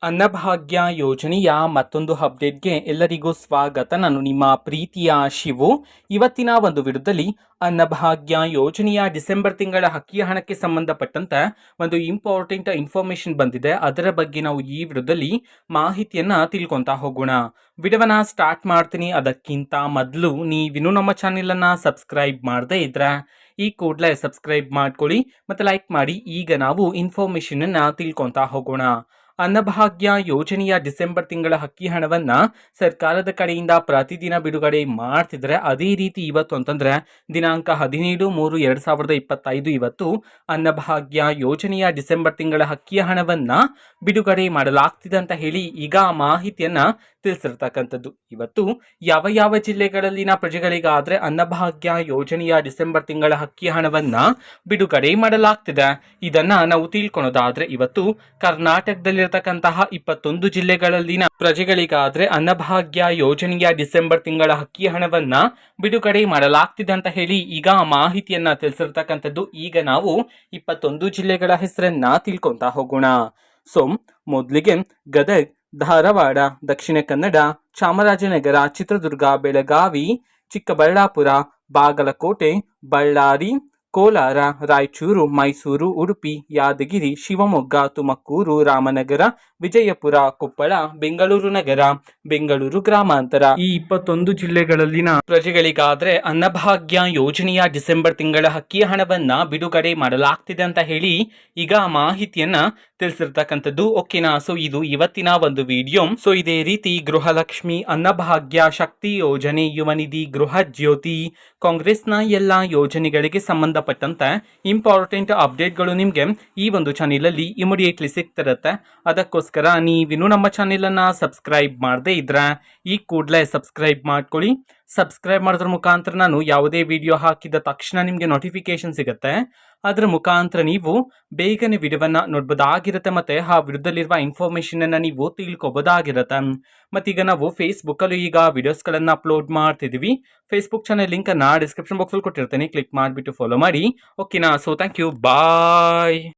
ಅನ್ನಭಾಗ್ಯ ಯೋಜನೆಯ ಮತ್ತೊಂದು ಅಪ್ಡೇಟ್ಗೆ ಎಲ್ಲರಿಗೂ ಸ್ವಾಗತ. ನಾನು ನಿಮ್ಮ ಪ್ರೀತಿಯ ಶಿವು. ಇವತ್ತಿನ ಒಂದು ವಿಡಿಯೋದಲ್ಲಿ ಅನ್ನಭಾಗ್ಯ ಯೋಜನೆಯ ಡಿಸೆಂಬರ್ ತಿಂಗಳ ಅಕ್ಕಿ ಹಣಕ್ಕೆ ಸಂಬಂಧಪಟ್ಟಂತೆ ಒಂದು ಇಂಪಾರ್ಟೆಂಟ್ ಇನ್ಫಾರ್ಮೇಶನ್ ಬಂದಿದೆ. ಅದರ ಬಗ್ಗೆ ನಾವು ಈ ವಿಡಿಯೋದಲ್ಲಿ ಮಾಹಿತಿಯನ್ನ ತಿಳ್ಕೊಂತಾ ಹೋಗೋಣ. ವಿಡಿಯೋವನ್ನ ಸ್ಟಾರ್ಟ್ ಮಾಡ್ತೀನಿ. ಅದಕ್ಕಿಂತ ಮೊದಲು ನೀವಿನ್ನೂ ನಮ್ಮ ಚಾನೆಲನ್ನು ಸಬ್ಸ್ಕ್ರೈಬ್ ಮಾಡದೇ ಇದ್ರೆ ಈ ಕೂಡಲೇ ಸಬ್ಸ್ಕ್ರೈಬ್ ಮಾಡ್ಕೊಳ್ಳಿ ಮತ್ತು ಲೈಕ್ ಮಾಡಿ. ಈಗ ನಾವು ಇನ್ಫಾರ್ಮೇಶನ್ ಅನ್ನ ತಿಳ್ಕೊಂತಾ ಹೋಗೋಣ. ಅನ್ನಭಾಗ್ಯ ಯೋಜನೆಯ ಡಿಸೆಂಬರ್ ತಿಂಗಳ ಅಕ್ಕಿ ಹಣವನ್ನ ಸರ್ಕಾರದ ಕಡೆಯಿಂದ ಪ್ರತಿದಿನ ಬಿಡುಗಡೆ ಮಾಡ್ತಿದ್ರೆ, ಅದೇ ರೀತಿ ಇವತ್ತು ಅಂತಂದ್ರೆ ದಿನಾಂಕ 17/3/2025 ಇವತ್ತು ಅನ್ನಭಾಗ್ಯ ಯೋಜನೆಯ ಡಿಸೆಂಬರ್ ತಿಂಗಳ ಅಕ್ಕಿ ಹಣವನ್ನ ಬಿಡುಗಡೆ ಮಾಡಲಾಗ್ತಿದೆ ಅಂತ ಹೇಳಿ ಈಗ ಮಾಹಿತಿಯನ್ನ ತಿಳಿಸಿರ್ತಕ್ಕಂಥದ್ದು. ಇವತ್ತು ಯಾವ ಯಾವ ಜಿಲ್ಲೆಗಳಲ್ಲಿನ ಪ್ರಜೆಗಳಿಗಾದ್ರೆ ಅನ್ನಭಾಗ್ಯ ಯೋಜನೆಯ ಡಿಸೆಂಬರ್ ತಿಂಗಳ ಅಕ್ಕಿ ಹಣವನ್ನ ಬಿಡುಗಡೆ ಮಾಡಲಾಗ್ತಿದೆ ಇದನ್ನ ನಾವು ತಿಳ್ಕೊಳೋದಾದ್ರೆ, ಇವತ್ತು ಕರ್ನಾಟಕದಲ್ಲಿರತಕ್ಕಂತಹ 21 ಜಿಲ್ಲೆಗಳಲ್ಲಿನ ಪ್ರಜೆಗಳಿಗಾದ್ರೆ ಅನ್ನಭಾಗ್ಯ ಯೋಜನೆಯ ಡಿಸೆಂಬರ್ ತಿಂಗಳ ಅಕ್ಕಿ ಹಣವನ್ನ ಬಿಡುಗಡೆ ಮಾಡಲಾಗ್ತಿದೆ ಅಂತ ಹೇಳಿ ಈಗ ಮಾಹಿತಿಯನ್ನ ತಿಳಿಸಿರ್ತಕ್ಕಂಥದ್ದು. ಈಗ ನಾವು 21 ಜಿಲ್ಲೆಗಳ ಹೆಸರನ್ನ ತಿಳ್ಕೊಂತಾ ಹೋಗೋಣ. ಸೊ ಮೊದಲಿಗೆ ಗದಗ್, ಧಾರವಾಡ, ದಕ್ಷಿಣ ಕನ್ನಡ, ಚಾಮರಾಜನಗರ, ಚಿತ್ರದುರ್ಗ, ಬೆಳಗಾವಿ, ಚಿಕ್ಕಬಳ್ಳಾಪುರ, ಬಾಗಲಕೋಟೆ, ಬಳ್ಳಾರಿ, ಕೋಲಾರ, ರಾಯಚೂರು, ಮೈಸೂರು, ಉಡುಪಿ, ಯಾದಗಿರಿ, ಶಿವಮೊಗ್ಗ, ತುಮಕೂರು, ರಾಮನಗರ, ವಿಜಯಪುರ, ಕೊಪ್ಪಳ, ಬೆಂಗಳೂರು ನಗರ, ಬೆಂಗಳೂರು ಗ್ರಾಮಾಂತರ, ಈ 21 ಜಿಲ್ಲೆಗಳಲ್ಲಿನ ಪ್ರಜೆಗಳಿಗಾದ್ರೆ ಅನ್ನಭಾಗ್ಯ ಯೋಜನೆಯ ಡಿಸೆಂಬರ್ ತಿಂಗಳ ಅಕ್ಕಿ ಹಣವನ್ನ ಬಿಡುಗಡೆ ಮಾಡಲಾಗ್ತಿದೆ ಅಂತ ಹೇಳಿ ಈಗ ಮಾಹಿತಿಯನ್ನ ತಿಳಿಸಿರ್ತಕ್ಕಂಥದ್ದು. ಓಕೆನಾ? ಸೊ ಇದು ಇವತ್ತಿನ ಒಂದು ವಿಡಿಯೋ. ಸೊ ಇದೇ ರೀತಿ ಗೃಹಲಕ್ಷ್ಮಿ, ಅನ್ನಭಾಗ್ಯ, ಶಕ್ತಿ ಯೋಜನೆ, ಯುವ ನಿಧಿ, ಗೃಹ ಜ್ಯೋತಿ, ಕಾಂಗ್ರೆಸ್ನ ಎಲ್ಲ ಯೋಜನೆಗಳಿಗೆ ಸಂಬಂಧಪಟ್ಟಂತೆ ಇಂಪಾರ್ಟೆಂಟ್ ಅಪ್ಡೇಟ್ಗಳು ನಿಮಗೆ ಈ ಒಂದು ಚಾನೆಲಲ್ಲಿ ಇಮಿಡಿಯೇಟ್ಲಿ ಸಿಗ್ತಿರುತ್ತೆ. ಅದಕ್ಕೋಸ್ಕರ ನೀವಿನ್ನೂ ನಮ್ಮ ಚಾನೆಲನ್ನು ಸಬ್ಸ್ಕ್ರೈಬ್ ಮಾಡದೇ ಇದ್ರೆ ಈ ಕೂಡಲೇ ಸಬ್ಸ್ಕ್ರೈಬ್ ಮಾಡ್ಕೊಳ್ಳಿ. ಸಬ್ಸ್ಕ್ರೈಬ್ ಮಾಡೋದ್ರ ಮುಖಾಂತರ ನಾನು ಯಾವುದೇ ವಿಡಿಯೋ ಹಾಕಿದ ತಕ್ಷಣ ನಿಮಗೆ ನೋಟಿಫಿಕೇಶನ್ ಸಿಗುತ್ತೆ. ಅದರ ಮುಖಾಂತರ ನೀವು ಬೇಗನೆ ವಿಡಿಯೋವನ್ನ ನೋಡ್ಬೋದಾಗಿರುತ್ತೆ ಮತ್ತು ಆ ವಿಡಿಯೋದಲ್ಲಿರುವ ಇನ್ಫಾರ್ಮೇಷನ್ ಅನ್ನ ನೀವು ತಿಳ್ಕೊಬೋದಾಗಿರುತ್ತೆ. ಮತ್ತೀಗ ನಾವು ಫೇಸ್ಬುಕ್ಕಲ್ಲೂ ಈಗ ವಿಡಿಯೋಸ್ಗಳನ್ನು ಅಪ್ಲೋಡ್ ಮಾಡ್ತಿದ್ದೀವಿ. ಫೇಸ್ಬುಕ್ ಚಾನಲ್ ಲಿಂಕನ್ನು ಡಿಸ್ಕ್ರಿಪ್ಷನ್ ಬಾಕ್ಸಲ್ಲಿ ಕೊಟ್ಟಿರ್ತೇನೆ, ಕ್ಲಿಕ್ ಮಾಡಿಬಿಟ್ಟು ಫಾಲೋ ಮಾಡಿ. ಓಕೆನಾ? So thank you, bye.